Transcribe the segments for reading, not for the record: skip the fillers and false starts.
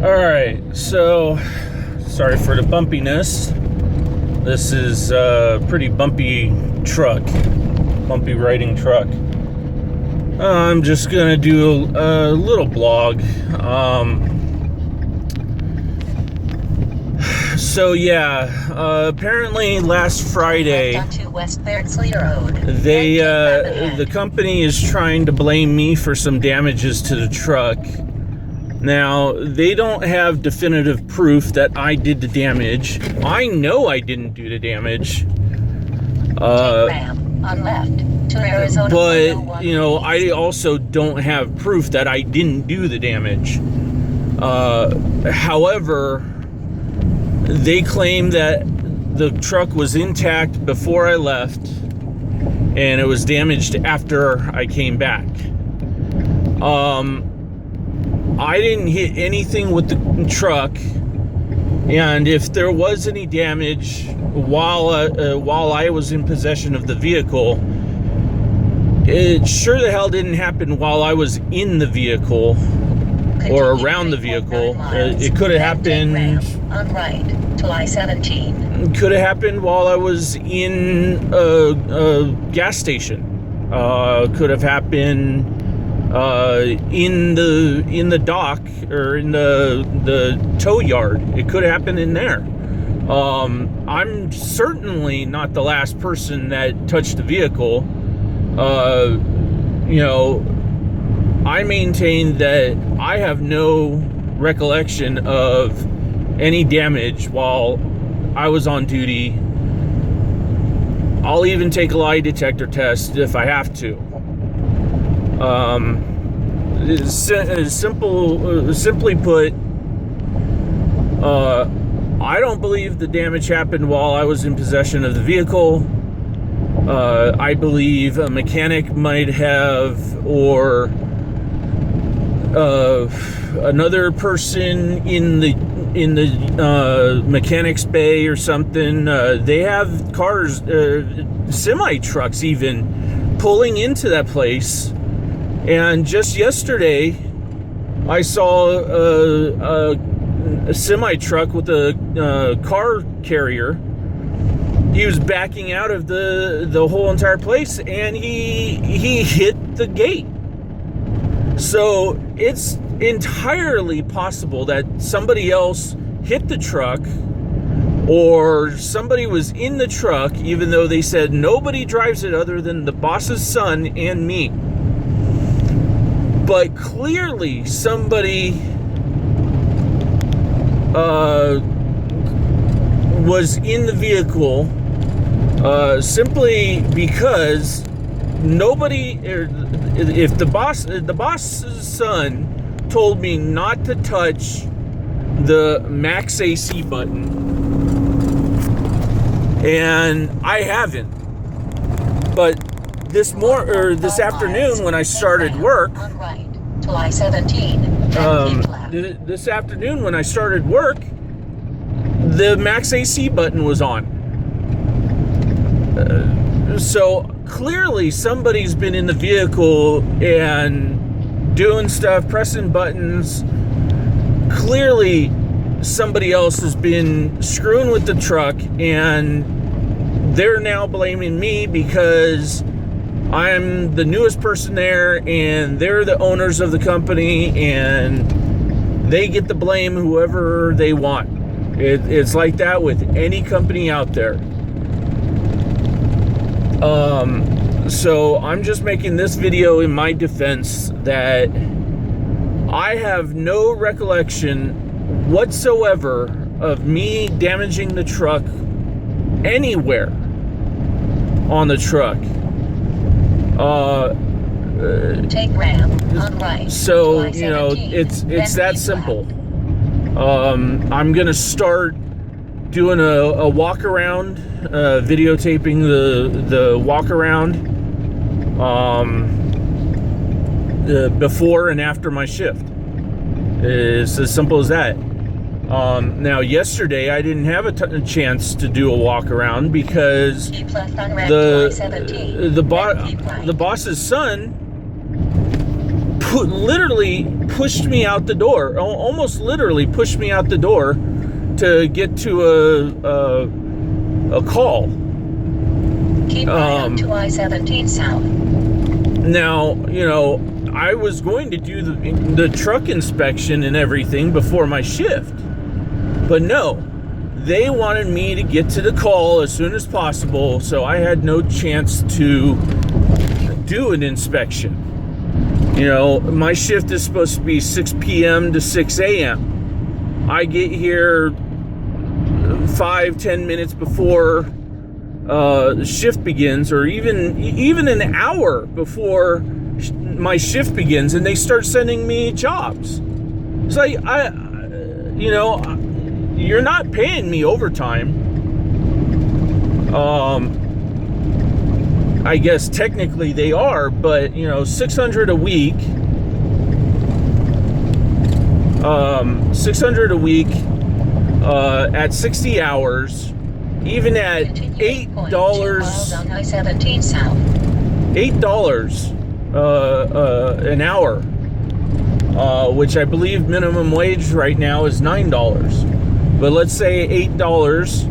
Alright, so sorry for the bumpiness. This is a pretty bumpy riding truck. I'm just gonna do a little blog. So yeah, apparently last Friday, the company is trying to blame me for some damages to the truck. Now, they don't have definitive proof that I did the damage. I know I didn't do the damage. But, you know, I also don't have proof that I didn't do the damage. However, they claim that the truck was intact before I left, and it was damaged after I came back. I didn't hit anything with the truck, and if there was any damage while I was in possession of the vehicle, it sure the hell didn't happen while I was in the vehicle or around the vehicle. It could have happened on right to I-17. Could have happened while I was in a gas station. Could have happened in the dock or in the tow yard. It could happen in there. I'm certainly not the last person that touched the vehicle. You know, I maintain that I have no recollection of any damage while I was on duty. I'll even take a lie detector test if I have to. Simply put, I don't believe the damage happened while I was in possession of the vehicle. I believe a mechanic might have, or another person in the mechanic's bay or something. They have cars, semi trucks even, pulling into that place. And just yesterday, I saw a semi truck with a car carrier. He was backing out of the whole entire place, and he hit the gate. So it's entirely possible that somebody else hit the truck, or somebody was in the truck, even though they said nobody drives it other than the boss's son and me. But clearly somebody was in the vehicle, simply because nobody, if the boss's son told me not to touch the max AC button, and I haven't. But this afternoon when I started work, this afternoon when I started work, the max AC button was on. So clearly somebody's been in the vehicle and doing stuff, pressing buttons. Clearly somebody else has been screwing with the truck, and they're now blaming me because I'm the newest person there, and they're the owners of the company, and they get to blame whoever they want. It's like that with any company out there. So I'm just making this video in my defense that I have no recollection whatsoever of me damaging the truck anywhere on the truck. Take ramp on right. So, you know, it's that simple. I'm gonna start doing a walk around, videotaping the walk around, before and after my shift. It's as simple as that. Now, yesterday I didn't have a chance to do a walk around because the boss's son literally pushed me out the door, almost literally pushed me out the door to get to a call. Keep right on to I-17 South. Now, I was going to do the truck inspection and everything before my shift, but no, they wanted me to get to the call as soon as possible, so I had no chance to do an inspection. My shift is supposed to be 6 p.m. to 6 a.m. I get here 5-10 minutes before the shift begins, or even an hour before my shift begins, and they start sending me jobs. It's like, you're not paying me overtime. I guess technically they are, but $600 a week. $600 a week at 60 hours, even at $8 on I-17 South. $8 an hour, which I believe minimum wage right now is $9. But let's say $8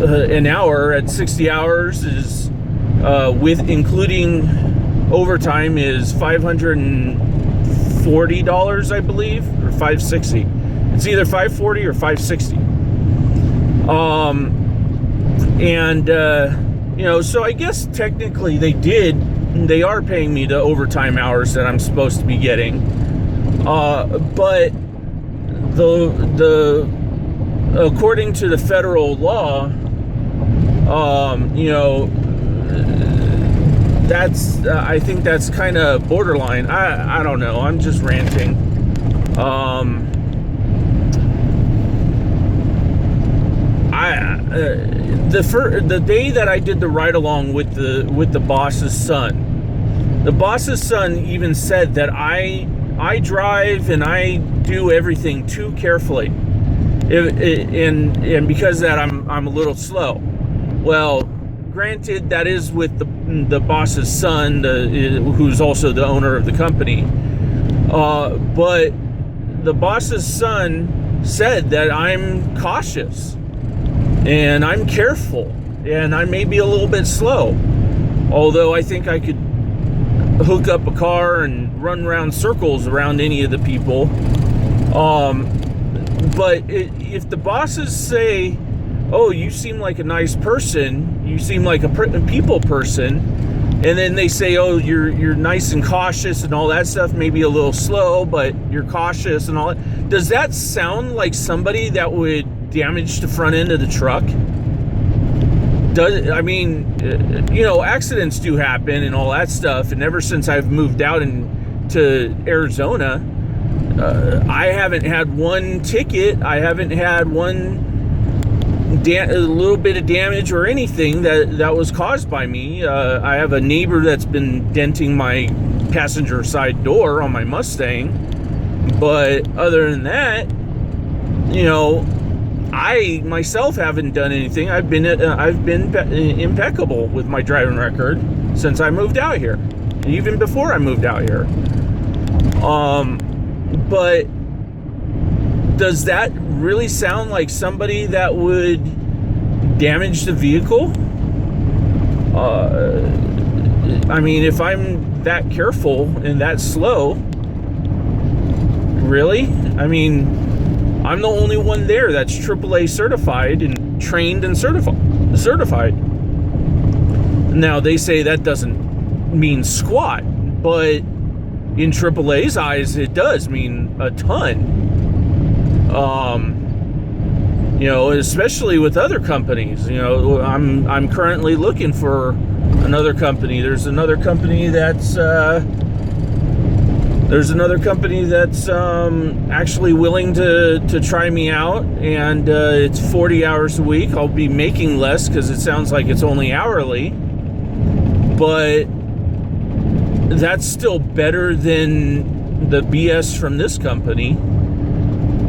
an hour at 60 hours is with including overtime is $540, I believe, or $560. It's either $540 or $560. So I guess technically they are paying me the overtime hours that I'm supposed to be getting. But the according to the federal law, that's I think that's kind of borderline. I don't know. I'm just ranting. The day that I did the ride along with the boss's son, the boss's son even said that I drive and I do everything too carefully, and because of that I'm a little slow. Well, granted, that is with the boss's son, who's also the owner of the company. But the boss's son said that I'm cautious and I'm careful and I may be a little bit slow. Although I think I could hook up a car and run around circles around any of the people. But if the bosses say, "Oh, you seem like a nice person. You seem like a people person," and then they say, "Oh, you're nice and cautious and all that stuff. Maybe a little slow, but you're cautious and all that." Does that sound like somebody that would damage the front end of the truck? Accidents do happen and all that stuff. And ever since I've moved out to Arizona, I haven't had one ticket. I haven't had one a little bit of damage or anything that was caused by me. I have a neighbor that's been denting my passenger side door on my Mustang, but other than that, I myself haven't done anything. I've been impeccable with my driving record since I moved out here, even before I moved out here. But does that really sound like somebody that would damage the vehicle? If I'm that careful and that slow, really? I'm the only one there that's AAA certified and trained and certified. Now, they say that doesn't mean squat, but in AAA's eyes, it does mean a ton. Especially with other companies. I'm currently looking for another company. There's another company that's actually willing to try me out, and it's 40 hours a week. I'll be making less because it sounds like it's only hourly, but that's still better than the BS from this company.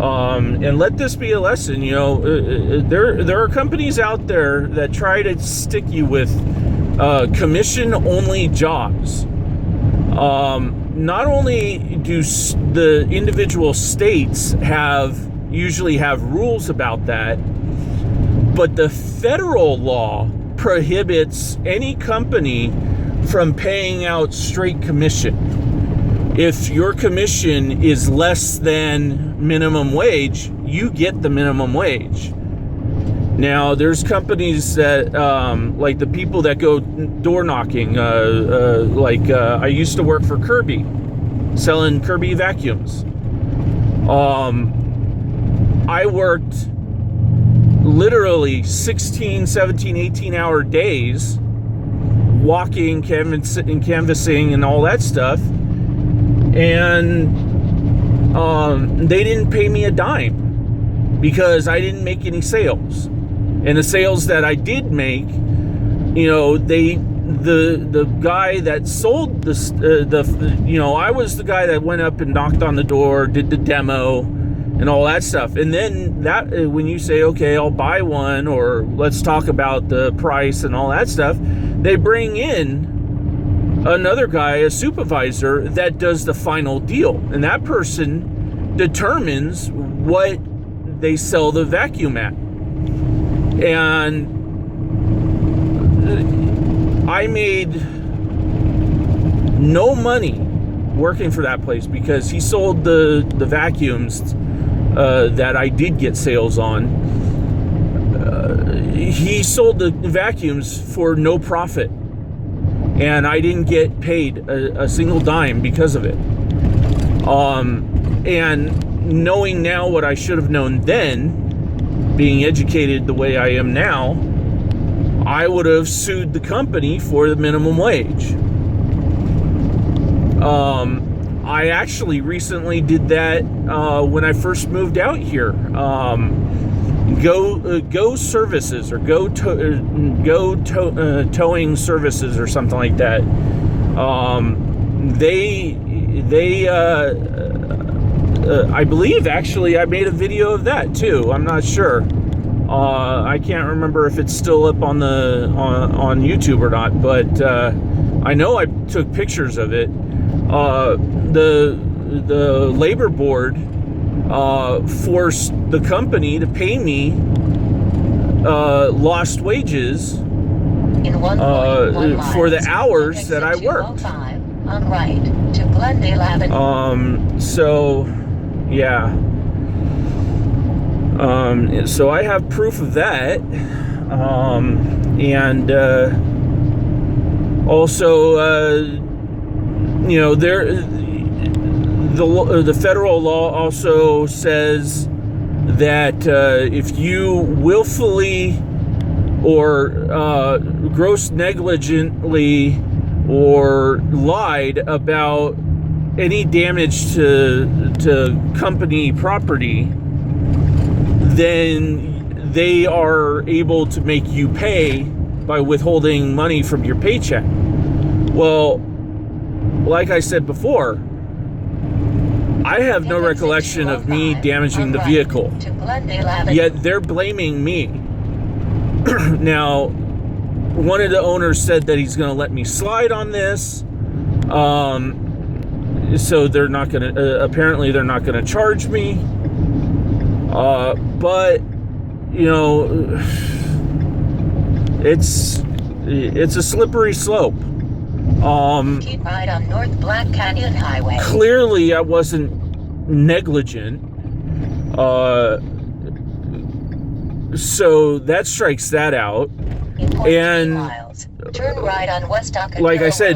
And let this be a lesson. There are companies out there that try to stick you with commission only jobs. Not only do the individual states usually have rules about that, but the federal law prohibits any company from paying out straight commission. If your commission is less than minimum wage, you get the minimum wage. Now, there's companies that, like the people that go door knocking, I used to work for Kirby, selling Kirby vacuums. I worked literally 16, 17, 18-hour days walking, canvassing, and all that stuff. And they didn't pay me a dime because I didn't make any sales. And the sales that I did make, the guy that sold I was the guy that went up and knocked on the door, did the demo, and all that stuff. And then when you say, okay, I'll buy one, or let's talk about the price and all that stuff, they bring in another guy, a supervisor, that does the final deal. And that person determines what they sell the vacuum at. And I made no money working for that place because he sold the vacuums that I did get sales on. He sold the vacuums for no profit, and I didn't get paid a single dime because of it. And knowing now what I should have known then, being educated the way I am now, I would have sued the company for the minimum wage. I actually recently did that when I first moved out here. Go Services, or Go Towing Services, or something like that. I believe actually I made a video of that too. I'm not sure. I can't remember if it's still up on YouTube or not, but I know I took pictures of it. The labor board forced the company to pay me lost wages for the hours that I worked. On right to Glendale Avenue. So yeah. So I have proof of that. And also, the federal law also says that if you willfully or gross negligently or lied about any damage to company property, then they are able to make you pay by withholding money from your paycheck. Well, like I said before, I have no recollection of me damaging the vehicle, yet they're blaming me. Now, one of the owners said that he's going to let me slide on this. So they're not going to, apparently they're not going to charge me. But, it's a slippery slope. Keep right on North Black Canyon Highway. Clearly I wasn't negligent. So that strikes that out. And miles. Turn right on West Ocadero like I said,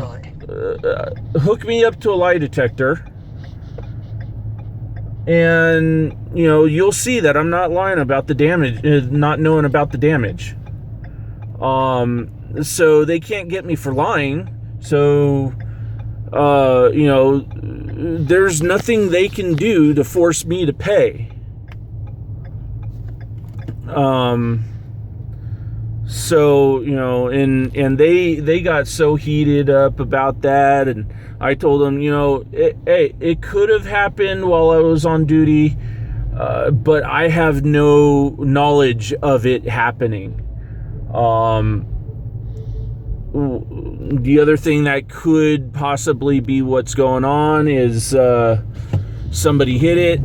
hook me up to a lie detector, and you'll see that I'm not lying about the damage, not knowing about the damage. So they can't get me for lying. So there's nothing they can do to force me to pay. So, and they got so heated up about that, and I told them, it could have happened while I was on duty, but I have no knowledge of it happening. the other thing that could possibly be what's going on is somebody hit it.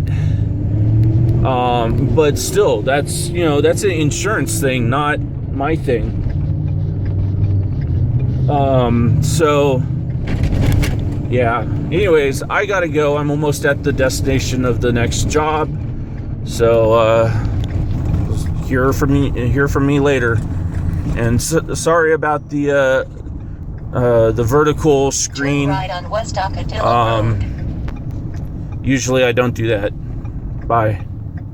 But still, that's an insurance thing, not my thing. So yeah. Anyways, I gotta go. I'm almost at the destination of the next job. So hear from me later. And sorry about the vertical screen. Right on West Arcadillo Road. Usually I don't do that. Bye.